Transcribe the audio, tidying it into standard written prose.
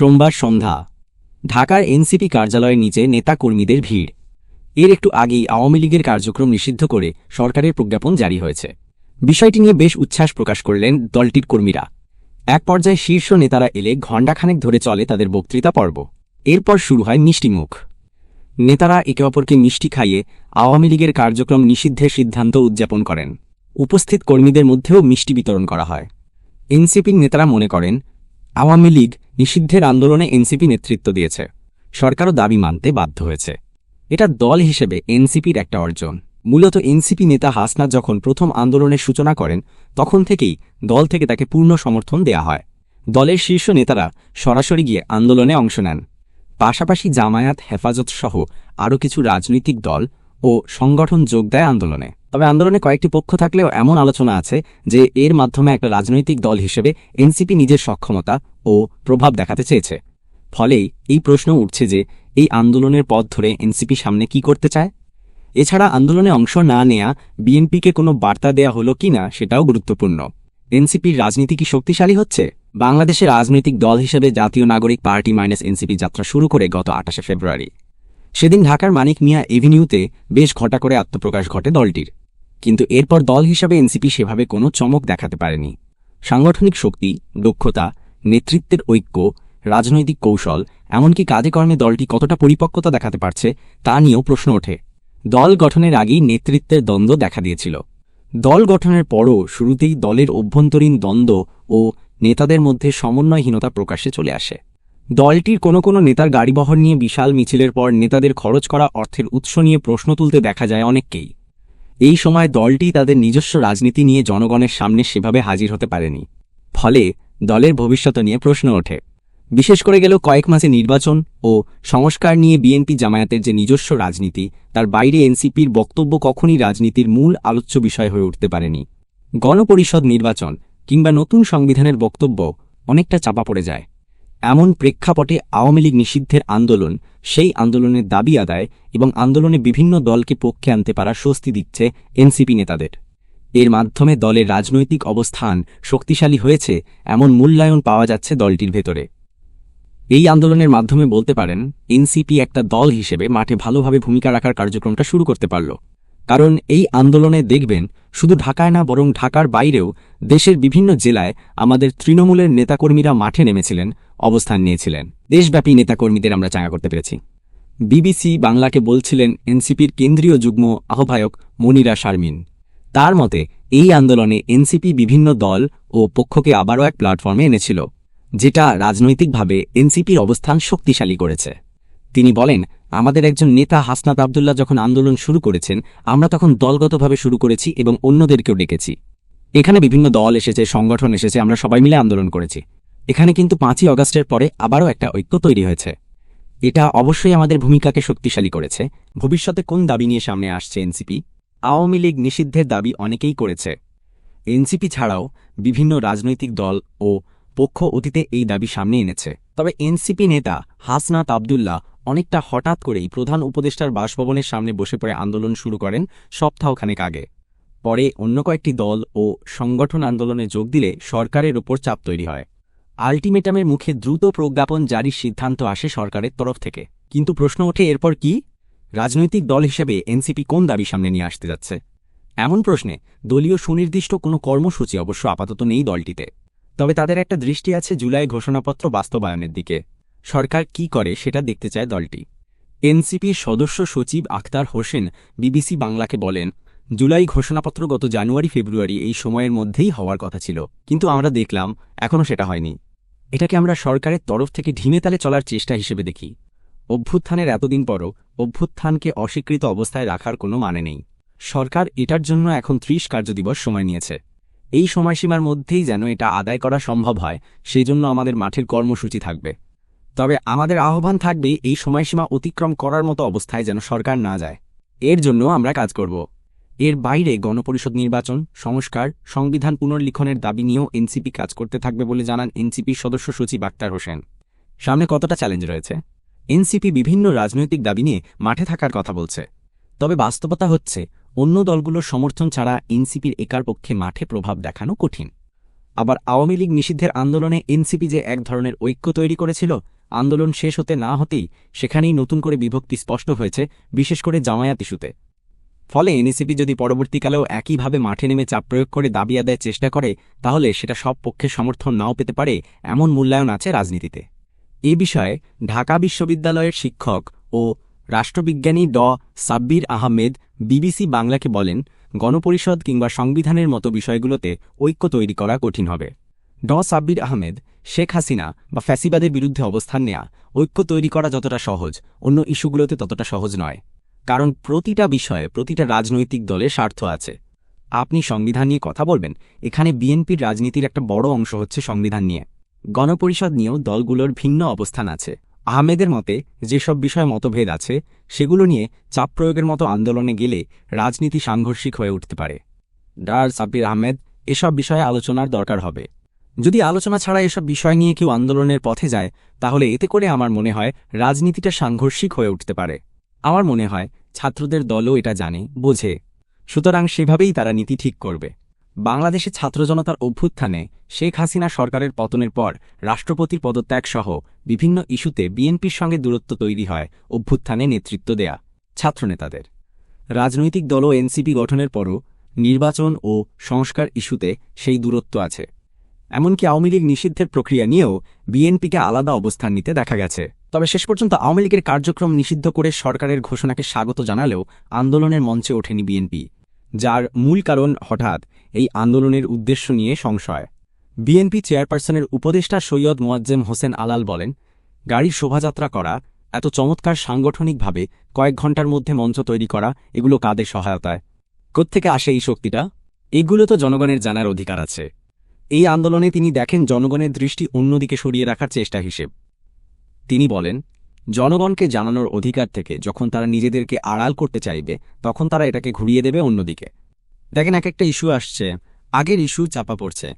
সোমবার সন্ধ্যা ঢাকার এনসিপি কার্যালয়ের নিচে নেতাকর্মীদের ভিড়। এর একটু আগেই আওয়ামী লীগের কার্যক্রম নিষিদ্ধ করে সরকারের প্রজ্ঞাপন জারি হয়েছে। বিষয়টি নিয়ে বেশ উচ্ছ্বাস প্রকাশ করলেন দলটির কর্মীরা। এক পর্যায়ে শীর্ষ নেতারা এলে ঘণ্টাখানেক ধরে চলে তাদের বক্তৃতা পর্ব। এরপর শুরু হয় মিষ্টিমুখ। নেতারা একে অপরকে মিষ্টি খাইয়ে আওয়ামী লীগের কার্যক্রম নিষিদ্ধের সিদ্ধান্ত উদযাপন করেন। উপস্থিত কর্মীদের মধ্যেও মিষ্টি বিতরণ করা হয়। এনসিপির নেতারা মনে করেন, আওয়ামী লীগ নিষিদ্ধের আন্দোলনে এনসিপি নেতৃত্ব দিয়েছে, সরকারও দাবি মানতে বাধ্য হয়েছে। এটা দল হিসেবে এনসিপির একটা অর্জন। মূলত এনসিপি নেতা হাসনাত যখন প্রথম আন্দোলনের সূচনা করেন তখন থেকেই দল থেকে তাকে পূর্ণ সমর্থন দেয়া হয়। দলের শীর্ষ নেতারা সরাসরি গিয়ে আন্দোলনে অংশ নেন। পাশাপাশি জামায়াত, হেফাজত সহ আরও কিছু রাজনৈতিক দল ও সংগঠন যোগ দেয় আন্দোলনে। তবে আন্দোলনে কয়েকটি পক্ষ থাকলেও এমন আলোচনা আছে যে এর মাধ্যমে একটা রাজনৈতিক দল হিসেবে এনসিপি নিজের সক্ষমতা ও প্রভাব দেখাতে চেয়েছে। ফলেই এই প্রশ্ন উঠছে যে এই আন্দোলনের পথ ধরে এনসিপি সামনে কি করতে চায়। এছাড়া আন্দোলনে অংশ না নেয়া বিএনপিকে কোনো বার্তা দেয়া হলো কিনা সেটাও গুরুত্বপূর্ণ। এনসিপির রাজনীতি কি শক্তিশালী হচ্ছে? বাংলাদেশের রাজনৈতিক দল হিসেবে জাতীয় নাগরিক পার্টি এনসিপি যাত্রা শুরু করে গত ২৮ ফেব্রুয়ারি। সেদিন ঢাকার মানিক মিয়া এভিনিউতে বেশ ঘটা করে আত্মপ্রকাশ ঘটে দলটির। কিন্তু এরপর দল হিসাবে এনসিপি সেভাবে কোনো চমক দেখাতে পারেনি। সাংগঠনিক শক্তি, দক্ষতা, নেতৃত্বের ঐক্য, রাজনৈতিক কৌশল, এমনকি কাজে কর্মে দলটি কতটা পরিপক্কতা দেখাতে পারছে তা নিয়েও প্রশ্ন ওঠে। দল গঠনের আগেই নেতৃত্বের দ্বন্দ্ব দেখা দিয়েছিল। দল গঠনের পরও শুরুতেই দলের অভ্যন্তরীণ দ্বন্দ্ব ও নেতাদের মধ্যে সমন্বয়হীনতা প্রকাশ্যে চলে আসে। দলটির কোনো নেতার গাড়িবহর নিয়ে বিশাল মিছিলের পর নেতাদের খরচ করা অর্থের উৎস নিয়ে প্রশ্ন তুলতে দেখা যায় অনেককেই। এই সময় দলটি তাদের নিজস্ব রাজনীতি নিয়ে জনগণের সামনে সেভাবে হাজির হতে পারেনি। ফলে দলের ভবিষ্যৎ নিয়ে প্রশ্ন ওঠে। বিশেষ করে গেল কয়েক মাসে নির্বাচন ও সংস্কার নিয়ে বিএনপি জামায়াতের যে নিজস্ব রাজনীতি, তার বাইরে এনসিপির বক্তব্য কখনই রাজনীতির মূল আলোচ্য বিষয় হয়ে উঠতে পারেনি। গণপরিষদ নির্বাচন কিংবা নতুন সংবিধানের বক্তব্য অনেকটা চাপা পড়ে যায়। এমন প্রেক্ষাপটে আওয়ামী লীগ নিষিদ্ধের আন্দোলন, সেই আন্দোলনের দাবি আদায় এবং আন্দোলনে বিভিন্ন দলকে পক্ষে আনতে পারা স্বস্তি দিচ্ছে এনসিপি নেতাদের। এর মাধ্যমে দলের রাজনৈতিক অবস্থান শক্তিশালী হয়েছে এমন মূল্যায়ন পাওয়া যাচ্ছে দলটির ভেতরে। এই আন্দোলনের মাধ্যমে বলতে পারেন এনসিপি একটা দল হিসেবে মাঠে ভালোভাবে ভূমিকা রাখার কার্যক্রমটা শুরু করতে পারল। কারণ এই আন্দোলনে দেখবেন শুধু ঢাকায় না, বরং ঢাকার বাইরেও দেশের বিভিন্ন জেলায় আমাদের তৃণমূলের নেতাকর্মীরা মাঠে নেমেছিলেন, অবস্থান নিয়েছিলেন। দেশব্যাপী নেতাকর্মীদের আমরা চাঙ্গা করতে পেরেছি। বিবিসি বাংলাকে বলছিলেন এনসিপির কেন্দ্রীয় যুগ্ম আহ্বায়ক মনিরা শারমিন। তার মতে এই আন্দোলনে এনসিপি বিভিন্ন দল ও পক্ষকে আবারও এক প্ল্যাটফর্মে এনেছিল, যেটা রাজনৈতিকভাবে এনসিপির অবস্থান শক্তিশালী করেছে। তিনি বলেন, আমাদের একজন নেতা হাসনাত আবদুল্লাহ যখন আন্দোলন শুরু করেছেন, আমরা তখন দলগতভাবে শুরু করেছি এবং অন্যদেরকেও ডেকেছি। এখানে বিভিন্ন দল এসেছে, সংগঠন এসেছে, আমরা সবাই মিলে আন্দোলন করেছি। এখানে কিন্তু ৫ই অগাস্টের পরে আবারও একটা ঐক্য তৈরি হয়েছে। এটা অবশ্যই আমাদের ভূমিকাকে শক্তিশালী করেছে। ভবিষ্যতে কোন দাবি নিয়ে সামনে আসছে এনসিপি? আওয়ামী লীগ নিষিদ্ধের দাবি অনেকেই করেছে। এনসিপি ছাড়াও বিভিন্ন রাজনৈতিক দল ও পক্ষ অতীতে এই দাবি সামনে এনেছে। তবে এনসিপি নেতা হাসনাত আবদুল্লাহ অনেকটা হঠাৎ করেই প্রধান উপদেষ্টার বাসভবনের সামনে বসে পড়ে আন্দোলন শুরু করেন সপ্তাহখানেক আগে। পরে অন্য কয়েকটি দল ও সংগঠন আন্দোলনে যোগ দিলে সরকারের ওপর চাপ তৈরি হয়। আলটিমেটামের মুখে দ্রুত প্রজ্ঞাপন জারির সিদ্ধান্ত আসে সরকারের তরফ থেকে। কিন্তু প্রশ্ন ওঠে, এরপর কি? রাজনৈতিক দল হিসেবে এনসিপি কোন দাবি সামনে নিয়ে আসতে যাচ্ছে? এমন প্রশ্নে দলীয় সুনির্দিষ্ট কোনো কর্মসূচি অবশ্য আপাতত নেই দলটিতে। তবে তাদের একটা দৃষ্টি আছে জুলাই ঘোষণাপত্র বাস্তবায়নের দিকে। সরকার কি করে সেটা দেখতে চায় দলটি। এনসিপির সদস্য সচিব আখতার হোসেন বিবিসি বাংলাকে বলেন, জুলাই ঘোষণাপত্র গত জানুয়ারি-ফেব্রুয়ারি এই সময়ের মধ্যেই হওয়ার কথা ছিল, কিন্তু আমরা দেখলাম এখনও সেটা হয়নি। এটাকে আমরা সরকারের তরফ থেকে ঢিমেতালে চলার চেষ্টা হিসেবে দেখি। অভ্যুত্থানের এতদিন পরও অভ্যুত্থানকে অস্বীকৃত অবস্থায় রাখার কোনো মানে নেই। সরকার এটার জন্য এখন ৩০ কার্যদিবস সময় নিয়েছে। এই সময়সীমার মধ্যেই যেন এটা আদায় করা সম্ভব হয়, সেই জন্য আমাদের মাঠের কর্মসূচি থাকবে। তবে আমাদের আহ্বান থাকবে এই সময়সীমা অতিক্রম করার মতো অবস্থায় যেন সরকার না যায়। এর জন্য আমরা কাজ করব। এর বাইরে গণপরিষদ নির্বাচন, সংস্কার, সংবিধান পুনর্লিখনের দাবি নিয়েও এনসিপি কাজ করতে থাকবে বলে জানান এনসিপির সদস্য সচিব আখতার হোসেন। সামনে কতটা চ্যালেঞ্জ রয়েছে? এনসিপি বিভিন্ন রাজনৈতিক দাবি নিয়ে মাঠে থাকার কথা বলছে। তবে বাস্তবতা হচ্ছে অন্য দলগুলোর সমর্থন ছাড়া এনসিপির একার পক্ষে মাঠে প্রভাব দেখানো কঠিন। আবার আওয়ামী লীগ নিষিদ্ধের আন্দোলনে এনসিপি যে এক ধরনের ঐক্য তৈরি করেছিল, আন্দোলন শেষ হতে না হতেই সেখানেই নতুন করে বিভক্তি স্পষ্ট হয়েছে, বিশেষ করে জামায়াত ইস্যুতে। ফলে এনসিপি যদি পরবর্তীকালেও একইভাবে মাঠে নেমে চাপ প্রয়োগ করে দাবি আদায়ের চেষ্টা করে, তাহলে সেটা সব পক্ষের সমর্থন নাও পেতে পারে, এমন মূল্যায়ন আছে রাজনীতিতে। এ বিষয়ে ঢাকা বিশ্ববিদ্যালয়ের শিক্ষক ও রাষ্ট্রবিজ্ঞানী সাব্বির আহমেদ বিবিসি বাংলাকে বলেন, গণপরিষদ কিংবা সংবিধানের মতো বিষয়গুলোতে ঐক্য তৈরি করা কঠিন হবে। সাব্বির আহমেদ, শেখ হাসিনা বা ফ্যাসিবাদের বিরুদ্ধে অবস্থান নেয়া ঐক্য তৈরি করা যতটা সহজ, অন্য ইস্যুগুলোতে ততটা সহজ নয়। কারণ প্রতিটা বিষয়ে প্রতিটা রাজনৈতিক দলের স্বার্থ আছে। আপনি সংবিধান নিয়ে কথা বলবেন, এখানে বিএনপির রাজনীতির একটা বড় অংশ হচ্ছে সংবিধান নিয়ে। গণপরিষদ নিয়েও দলগুলোর ভিন্ন অবস্থান আছে। আহমেদের মতে যেসব বিষয়ে মতভেদ আছে, সেগুলো নিয়ে চাপ প্রয়োগের মতো আন্দোলনে গেলে রাজনীতি সাংঘর্ষিক হয়ে উঠতে পারে। সাব্বির আহমেদ, এসব বিষয়ে আলোচনার দরকার হবে। যদি আলোচনা ছাড়া এসব বিষয় নিয়ে কেউ আন্দোলনের পথে যায়, তাহলে এতে করে আমার মনে হয় রাজনীতিটা সাংঘর্ষিক হয়ে উঠতে পারে। আমার মনে হয় ছাত্রদের দলও এটা জানে, বোঝে, সুতরাং সেভাবেই তারা নীতি ঠিক করবে। বাংলাদেশে ছাত্র জনতার অভ্যুত্থানে, শেখ হাসিনা সরকারের পতনের পর রাষ্ট্রপতির পদত্যাগসহ বিভিন্ন ইস্যুতে বিএনপির সঙ্গে দূরত্ব তৈরি হয় অভ্যুত্থানে নেতৃত্ব দেয়া ছাত্রনেতাদের। রাজনৈতিক দল ও এনসিপি গঠনের পরও নির্বাচন ও সংস্কার ইস্যুতে সেই দূরত্ব আছে। এমনকি আওয়ামী লীগ নিষিদ্ধের প্রক্রিয়া নিয়েও বিএনপিকে আলাদা অবস্থান নিতে দেখা গেছে। তবে শেষ পর্যন্ত আওয়ামী লীগের কার্যক্রম নিষিদ্ধ করে সরকারের ঘোষণাকে স্বাগত জানালেও আন্দোলনের মঞ্চে ওঠেনি বিএনপি, যার মূল কারণ হঠাৎ এই আন্দোলনের উদ্দেশ্য নিয়ে সংশয়। বিএনপি চেয়ারপারসনের উপদেষ্টা সৈয়দ মোয়াজ্জেম হোসেন আলাল বলেন, গাড়ির শোভাযাত্রা করা, এত চমৎকার সাংগঠনিকভাবে কয়েক ঘণ্টার মধ্যে মঞ্চ তৈরি করা, এগুলো কাদের সহায়তায়? কোত্থেকে আসে এই শক্তিটা? এগুলো তো জনগণের জানার অধিকার আছে। এই আন্দোলনে তিনি দেখেন জনগণের দৃষ্টি অন্যদিকে সরিয়ে রাখার চেষ্টা হিসেব। তিনি বলেন, জনগণকে জানানোর অধিকার থেকে যখন তারা নিজেদেরকে আড়াল করতে চাইবে, তখন তারা এটাকে ঘুরিয়ে দেবে অন্যদিকে। দেখেন, এক একটা ইস্যু আসছে, আগের ইস্যু চাপা পড়ছে,